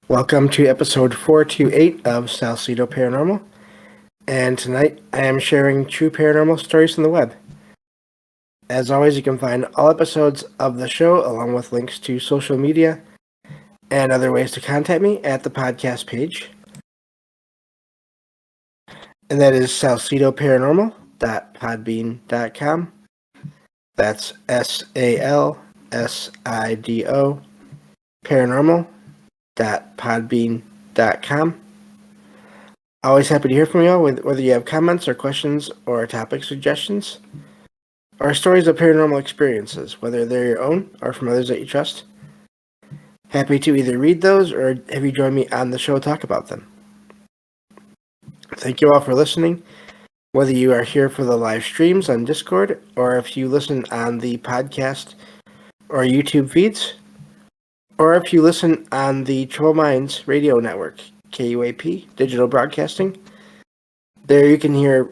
Welcome to episode 428 of Salcedo Paranormal, and tonight I am sharing true paranormal stories from the web. As always, you can find all episodes of the show along with links to social media and other ways to contact me at the podcast page. And that is salcedoparanormal.podbean.com. That's SALSIDO paranormal.podbean.com. Always happy to hear from you all, whether you have comments or questions or topic suggestions, or stories of paranormal experiences, whether they're your own or from others that you trust. Happy to either read those or have you join me on the show to talk about them. Thank you all for listening, whether you are here for the live streams on Discord or if you listen on the podcast or YouTube feeds, or if you listen on the Troubled Minds radio network, KUAP Digital Broadcasting. There you can hear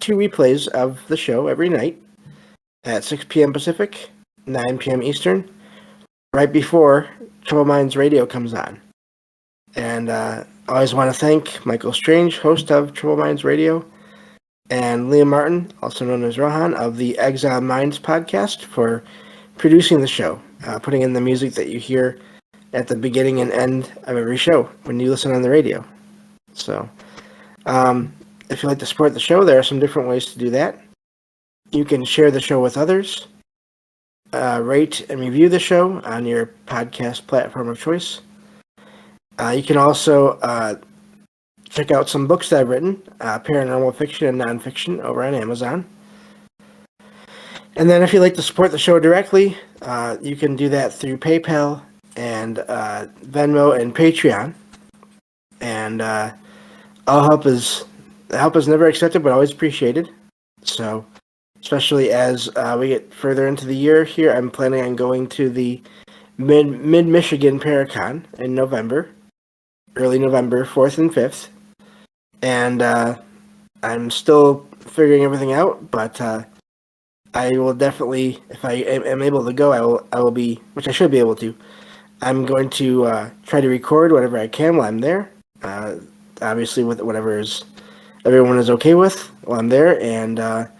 2 replays of the show every night at 6 p.m. Pacific, 9 p.m. Eastern, right before Troubled Minds Radio comes on. And I always want to thank Michael Strange, host of Troubled Minds Radio, and Liam Martin, also known as Rohan, of the Exile Minds podcast, for producing the show, putting in the music that you hear at the beginning and end of every show when you listen on the radio. So, if you'd like to support the show, there are some different ways to do that. You can share the show with others, rate and review the show on your podcast platform of choice. You can also check out some books that I've written, paranormal fiction and nonfiction, over on Amazon. And then if you'd like to support the show directly, you can do that through PayPal and Venmo and Patreon. And all help is never accepted, but always appreciated. So, especially as we get further into the year here, I'm planning on going to the Mid-Michigan Paracon in November, early November, 4th and 5th. And I'm still figuring everything out, but I will definitely, if I am able to go, I will be, which I should be able to. I'm going to try to record whatever I can while I'm there. Obviously, with whatever everyone is okay with while I'm there, and at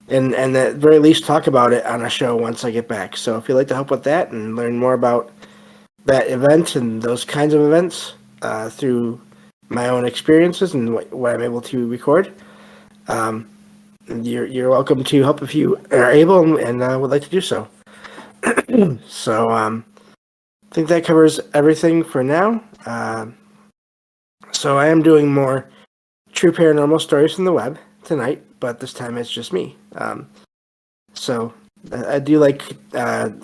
the very least talk about it on a show once I get back. So if you'd like to help with that and learn more about that event and those kinds of events through my own experiences and what I'm able to record, you're welcome to help if you are able and would like to do so. So I think that covers everything for now. So I am doing more true paranormal stories from the web tonight, but this time it's just me. So I do like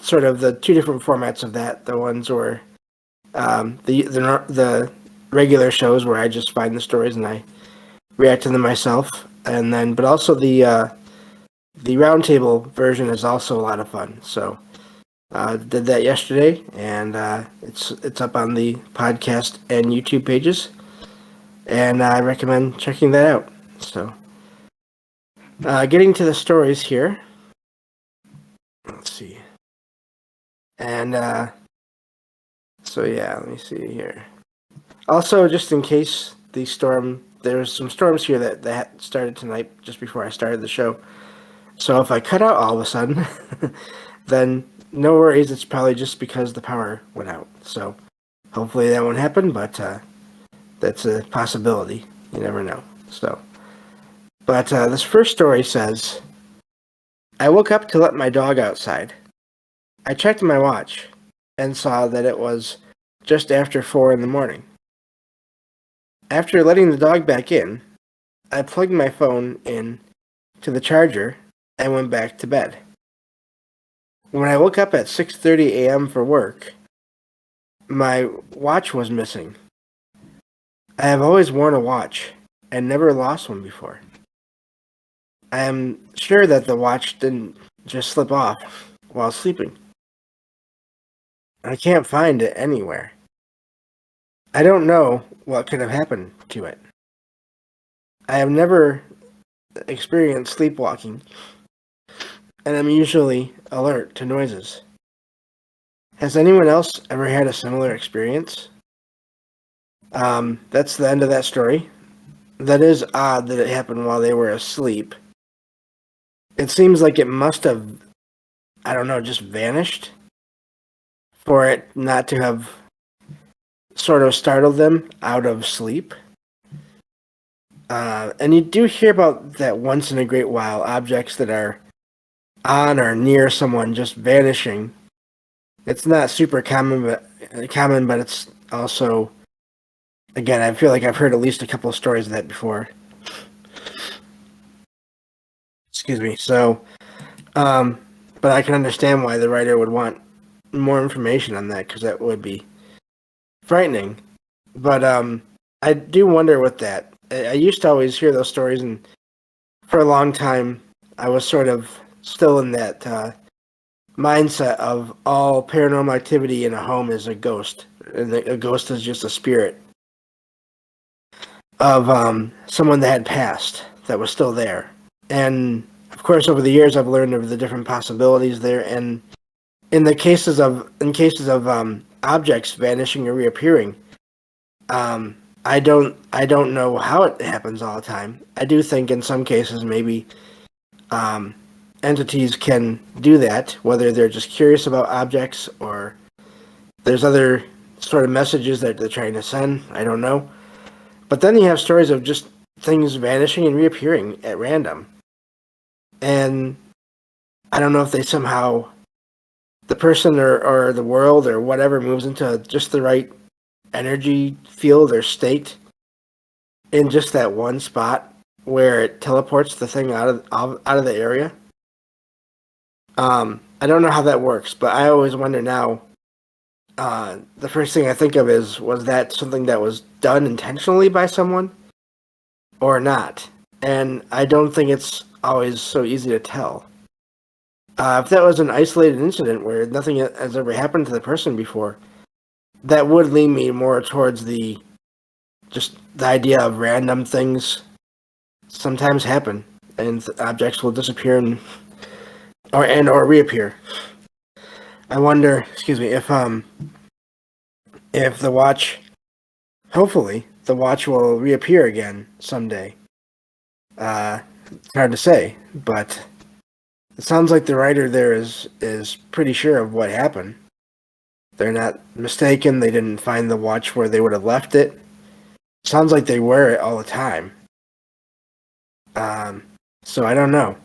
sort of the 2 different formats of that. The ones where the regular shows where I just find the stories and I react to them myself, and then but also the roundtable version is also a lot of fun. So did that yesterday, and it's up on the podcast and YouTube pages, and I recommend checking that out. So getting to the stories here. Let's see. And so yeah, let me see here. Also, just in case there's some storms here that started tonight just before I started the show. So if I cut out all of a sudden, then no worries. It's probably just because the power went out. So hopefully that won't happen, but that's a possibility. You never know. So, but this first story says, I woke up to let my dog outside. I checked my watch and saw that it was just after 4 in the morning. After letting the dog back in, I plugged my phone in to the charger and went back to bed. When I woke up at 6:30 a.m. for work, my watch was missing. I have always worn a watch and never lost one before. I am sure that the watch didn't just slip off while sleeping. I can't find it anywhere. I don't know what could have happened to it. I have never experienced sleepwalking, and I'm usually alert to noises. Has anyone else ever had a similar experience? That's the end of that story. That is odd that it happened while they were asleep. It seems like it must have, I don't know, just vanished for it not to have sort of startled them out of sleep. And you do hear about that once in a great while, objects that are on or near someone just vanishing. It's not super common, but it's also, again, I feel like I've heard at least a couple of stories of that before. Excuse me. So, but I can understand why the writer would want more information on that, because that would be frightening. But I do wonder with that. I used to always hear those stories, and for a long time, I was sort of still in that mindset of all paranormal activity in a home is a ghost, and a ghost is just a spirit of someone that had passed that was still there. And of course, over the years, I've learned of the different possibilities there. And in cases of objects vanishing or reappearing, I don't know how it happens all the time. I do think in some cases maybe entities can do that, whether they're just curious about objects or there's other sort of messages that they're trying to send. I don't know. But then you have stories of just things vanishing and reappearing at random. And I don't know if they somehow, the person or the world or whatever moves into just the right energy field or state in just that one spot where it teleports the thing out of the area. I don't know how that works, but I always wonder now. The first thing I think of is, was that something that was done intentionally by someone or not? And I don't think it's always so easy to tell. If that was an isolated incident where nothing has ever happened to the person before, that would lean me more towards the idea of random things sometimes happen and objects will disappear or reappear. I wonder, excuse me, if the watch, hopefully the watch will reappear again someday. It's hard to say, but it sounds like the writer there is pretty sure of what happened. They're not mistaken. They didn't find the watch where they would have left it. Sounds like they wear it all the time. So I don't know.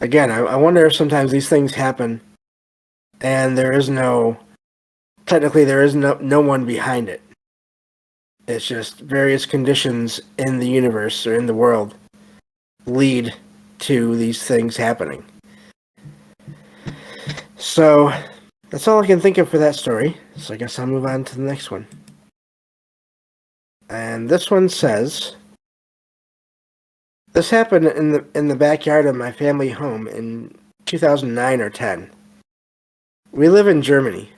Again, I wonder if sometimes these things happen and there is no one behind it. It's just various conditions in the universe or in the world lead to these things happening. So that's all I can think of for that story. So I guess I'll move on to the next one. And this one says, this happened in the backyard of my family home in 2009 or 10. We live in Germany.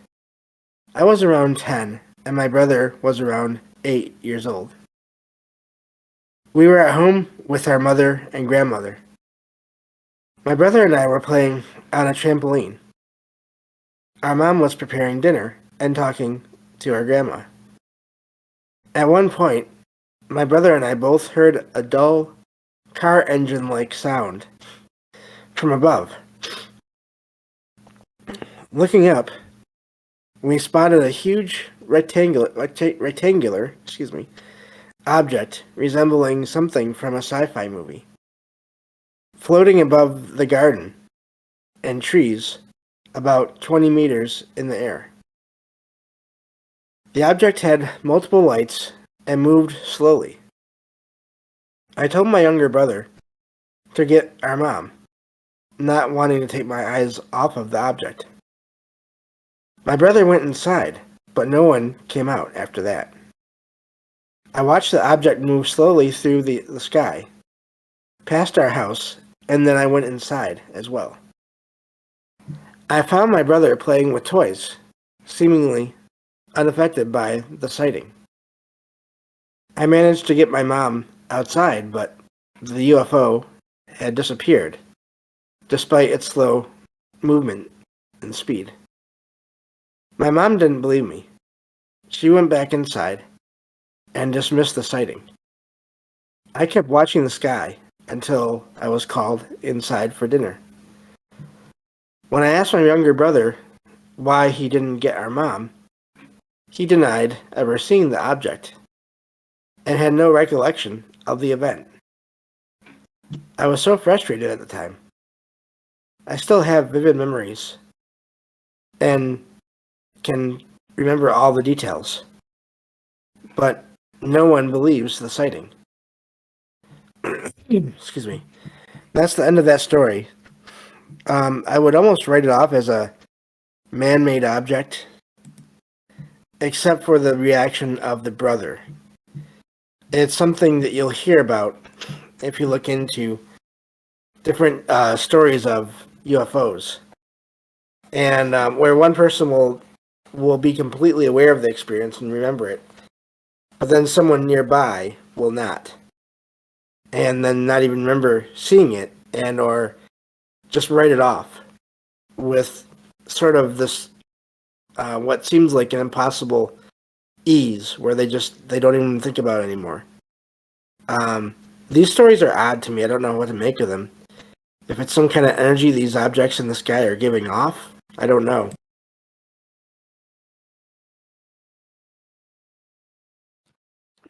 I was around 10, and my brother was around 8 years old. We were at home with our mother and grandmother. My brother and I were playing on a trampoline. Our mom was preparing dinner and talking to our grandma. At one point, my brother and I both heard a dull car engine-like sound from above. Looking up, we spotted a huge rectangular object resembling something from a sci-fi movie, floating above the garden and trees about 20 meters in the air. The object had multiple lights and moved slowly. I told my younger brother to get our mom, not wanting to take my eyes off of the object. My brother went inside, but no one came out after that. I watched the object move slowly through the sky, past our house, and then I went inside as well. I found my brother playing with toys, seemingly unaffected by the sighting. I managed to get my mom outside, but the UFO had disappeared, despite its slow movement and speed. My mom didn't believe me. She went back inside and dismissed the sighting. I kept watching the sky until I was called inside for dinner. When I asked my younger brother why he didn't get our mom, he denied ever seeing the object and had no recollection of the event. I was so frustrated at the time. I still have vivid memories and can remember all the details, but no one believes the sighting. Excuse me. That's the end of that story. I would almost write it off as a man-made object, except for the reaction of the brother. It's something that you'll hear about if you look into different stories of UFOs, and where one person will be completely aware of the experience and remember it, but then someone nearby will not, and then not even remember seeing it, and or just write it off with sort of this what seems like an impossible ease, where they don't even think about it anymore. These stories are odd to me. I don't know what to make of them. If it's some kind of energy these objects in the sky are giving off, I don't know.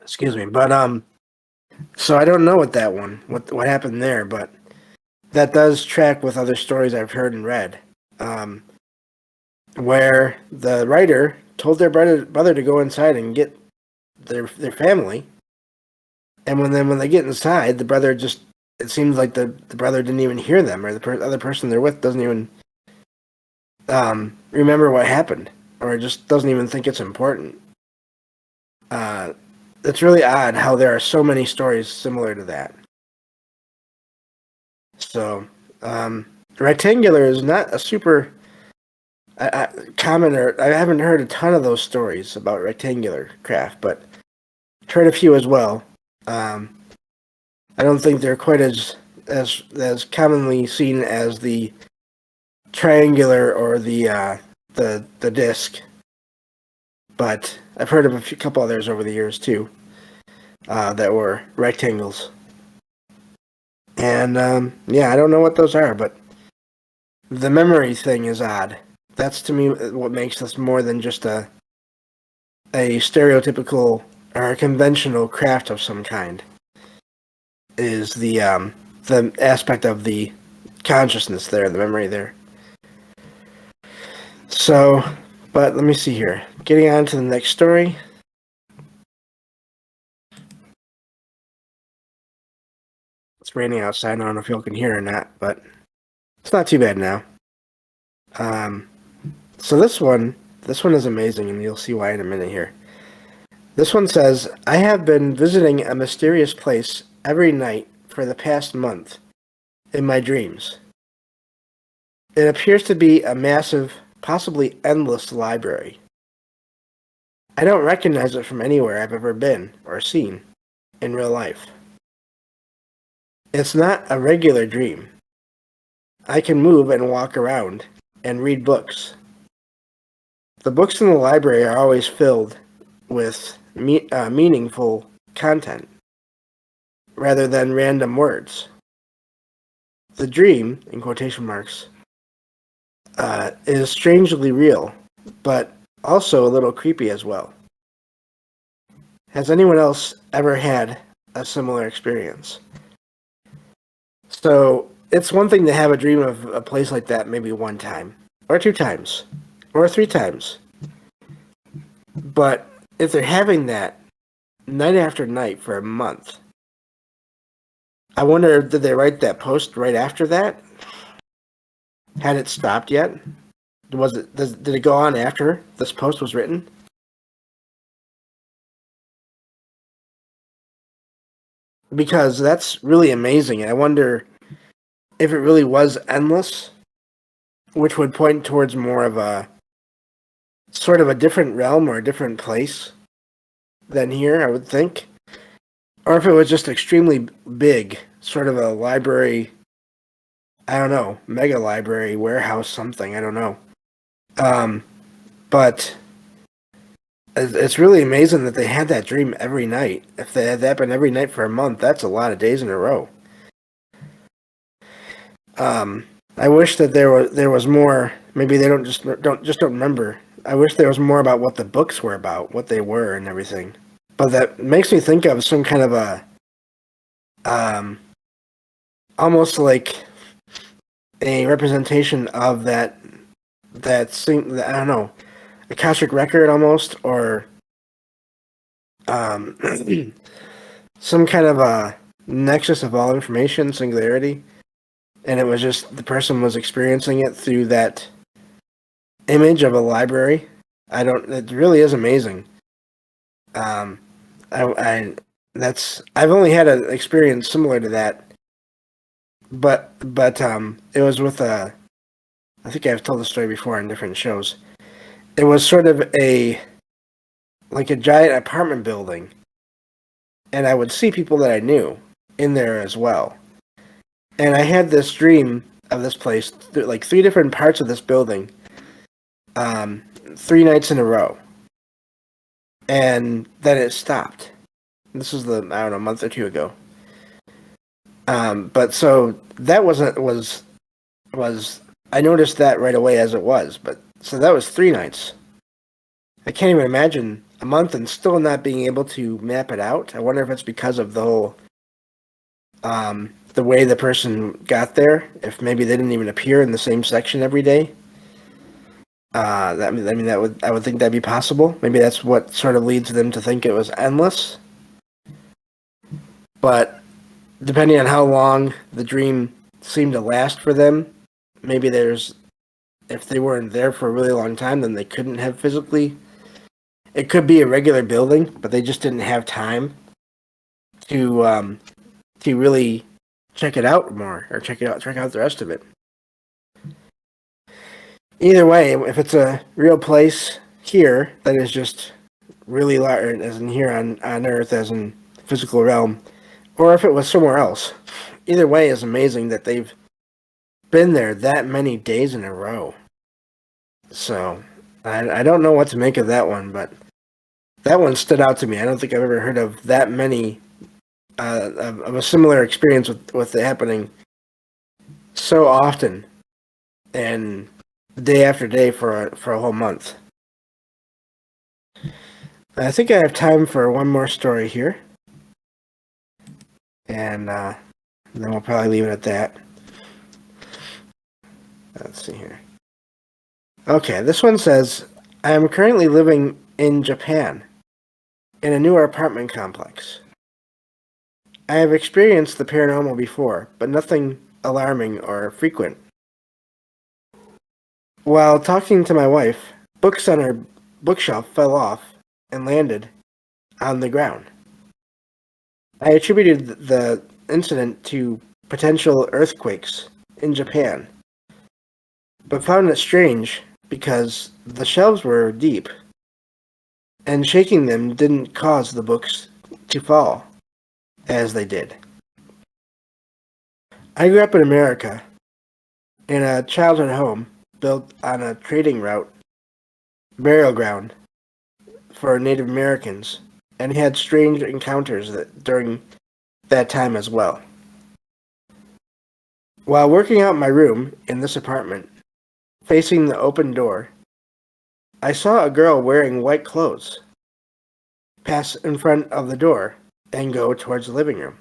Excuse me, but so I don't know what happened there, but that does track with other stories I've heard and read, where the writer told their brother to go inside and get their family, and when they get inside, the brother it seems like the brother didn't even hear them, or the other person they're with doesn't even remember what happened, or just doesn't even think it's important. It's really odd how there are so many stories similar to that. So, rectangular is not a super common, or I haven't heard a ton of those stories about rectangular craft, but heard a few as well. I don't think they're quite as commonly seen as the triangular or the disc, but I've heard of a couple others over the years too that were rectangles. And I don't know what those are, but the memory thing is odd. That's to me what makes this more than just a stereotypical or a conventional craft of some kind. Is the aspect of the consciousness there, the memory there. So, but let me see here. Getting on to the next story. It's raining outside. I don't know if y'all can hear or not, but it's not too bad now. So this one is amazing, and you'll see why in a minute here. This one says, I have been visiting a mysterious place every night for the past month in my dreams. It appears to be a massive, possibly endless library. I don't recognize it from anywhere I've ever been or seen in real life. It's not a regular dream. I can move and walk around and read books. The books in the library are always filled with meaningful content rather than random words. The dream, in quotation marks, is strangely real, but also a little creepy as well. Has anyone else ever had a similar experience? So, it's one thing to have a dream of a place like that maybe one time, or two times, or three times. But if they're having that night after night for a month, I wonder, did they write that post right after that? Had it stopped yet? Did it go on after this post was written? Because that's really amazing. I wonder if it really was endless, which would point towards more of a sort of a different realm or a different place than here, I would think. Or if it was just extremely big, sort of a library, I don't know, mega library, warehouse, something, I don't know. But It's really amazing that they had that dream every night. If they had that happen every night for a month, that's a lot of days in a row. I wish that there was more. Maybe they don't remember. I wish there was more about what the books were about, what they were, and everything. But that makes me think of some kind of a, um, almost like a representation of that thing. I don't know, Akashic record almost, or um, some kind of a nexus of all information, singularity, and it was just the person was experiencing it through that image of a library. I don't. It really is amazing. Um, I that's I've only had an experience similar to that, but it was with a. I think I've told the story before on different shows. It was sort of like a giant apartment building, and I would see people that I knew in there as well. And I had this dream of this place, like three different parts of this building, 3 nights in a row, and then it stopped. This was I don't know, a month or two ago. But so that was I noticed that right away as it was. But so that was 3 nights. I can't even imagine a month and still not being able to map it out. I wonder if it's because of the whole the way the person got there. If maybe they didn't even appear in the same section every day. I would think that'd be possible. Maybe that's what sort of leads them to think it was endless. But depending on how long the dream seemed to last for them, maybe if they weren't there for a really long time, then they couldn't have physically. It could be a regular building, but they just didn't have time to really check it out more or check out the rest of it. Either way, if it's a real place here that is just really large, as in here on Earth, as in physical realm, or if it was somewhere else, either way is amazing that they've been there that many days in a row. So I don't know what to make of that one, but that one stood out to me. I don't think I've ever heard of that many of a similar experience with it happening so often and day after day for a whole month. I think I have time for one more story here, and then we'll probably leave it at that. Let's see here. Okay, this one says, I am currently living in Japan in a newer apartment complex. I have experienced the paranormal before, but nothing alarming or frequent. While talking to my wife, books on her bookshelf fell off and landed on the ground. I attributed the incident to potential earthquakes in Japan, but found it strange because the shelves were deep, and shaking them didn't cause the books to fall as they did. I grew up in America, in a childhood home built on a trading route, burial ground for Native Americans, and had strange encounters during that time as well. While working out my room in this apartment, facing the open door, I saw a girl wearing white clothes pass in front of the door and go towards the living room.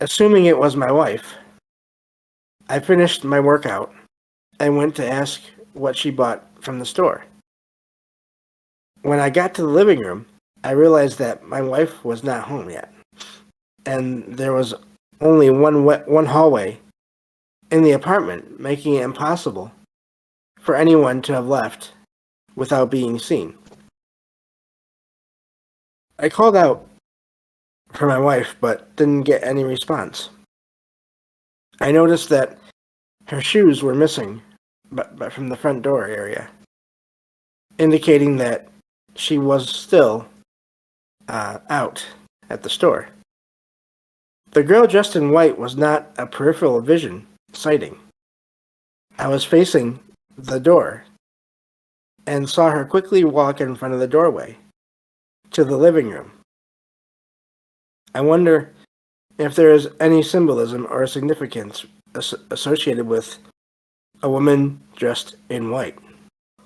Assuming it was my wife, I finished my workout and went to ask what she bought from the store. When I got to the living room, I realized that my wife was not home yet, and there was only one hallway in the apartment, making it impossible for anyone to have left without being seen. I called out for my wife, but didn't get any response. I noticed that her shoes were missing, but from the front door area, indicating that she was still out at the store. The girl dressed in white was not a peripheral vision sighting. I was facing the door, and saw her quickly walk in front of the doorway to the living room. I wonder if there is any symbolism or significance associated with a woman dressed in white.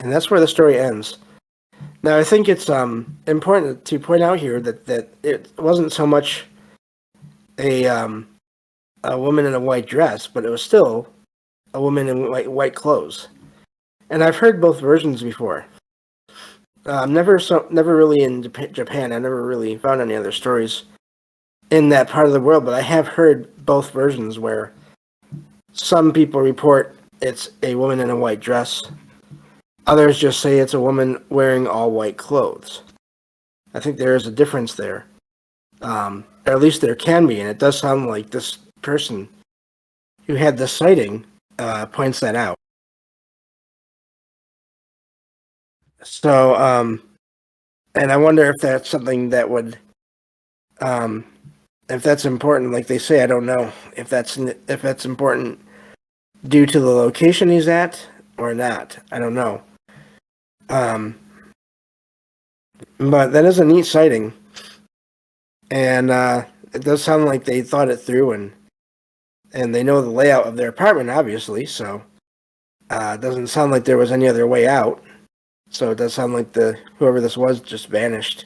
And that's where the story ends. Now, I think it's important to point out here that it wasn't so much a woman in a white dress, but it was still a woman in white clothes. And I've heard both versions before. Never really in Japan. I never really found any other stories in that part of the world, but I have heard both versions where some people report it's a woman in a white dress. Others just say it's a woman wearing all white clothes. I think there is a difference there. Or at least there can be, and it does sound like this person who had the sighting points that out. So, and I wonder if that's something that would, if that's important, like they say. I don't know if that's important due to the location he's at or not. I don't know. But that is a neat sighting, and it does sound like they thought it through, and they know the layout of their apartment, obviously. So it doesn't sound like there was any other way out. So it does sound like whoever this was just vanished.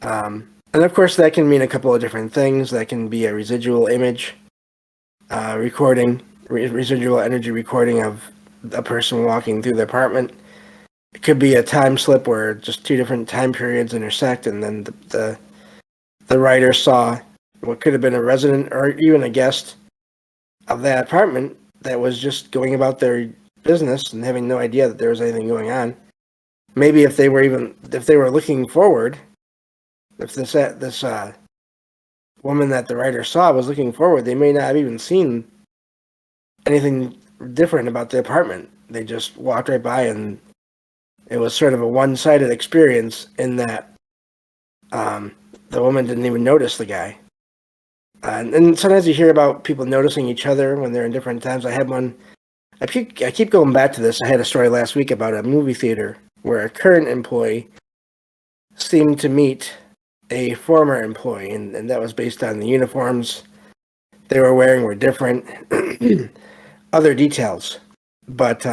And of course, that can mean a couple of different things. That can be a residual image recording, residual energy recording of a person walking through the apartment. It could be a time slip where just two different time periods intersect, and then the writer saw what could have been a resident or even a guest of that apartment that was just going about their business and having no idea that there was anything going on. Maybe if they were looking forward, if this woman that the writer saw was looking forward, they may not have even seen anything different about the apartment. They just walked right by, and it was sort of a one-sided experience in that the woman didn't even notice the guy. And sometimes you hear about people noticing each other when they're in different times. I had one. I keep going back to this. I had a story last week about a movie theater where a current employee seemed to meet a former employee, and that was based on the uniforms they were wearing were different. Other details. But,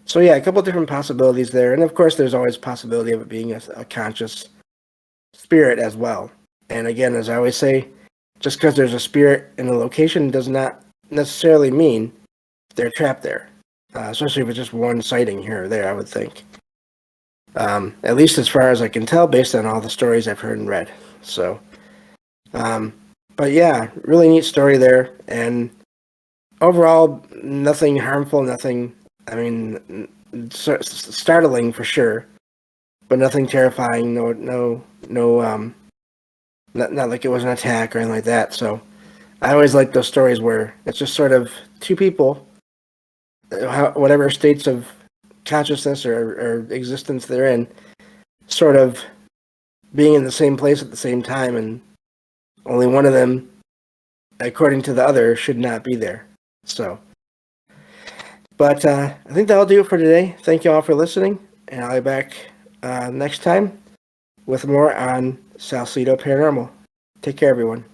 so yeah, a couple different possibilities there. And of course, there's always possibility of it being a conscious spirit as well. And again, as I always say, just because there's a spirit in a location does not necessarily mean they're trapped there. Especially if it's just one sighting here or there, I would think. At least as far as I can tell, based on all the stories I've heard and read. So, but yeah, really neat story there. And overall, nothing harmful, nothing, I mean, startling for sure, but nothing terrifying, not like it was an attack or anything like that. So I always like those stories where it's just sort of two people, whatever states of consciousness or existence they're in, sort of being in the same place at the same time, and only one of them, according to the other, should not be there. So, but I think that'll do it for today. Thank you all for listening, and I'll be back next time with more on Salcedo Paranormal. Take care, everyone.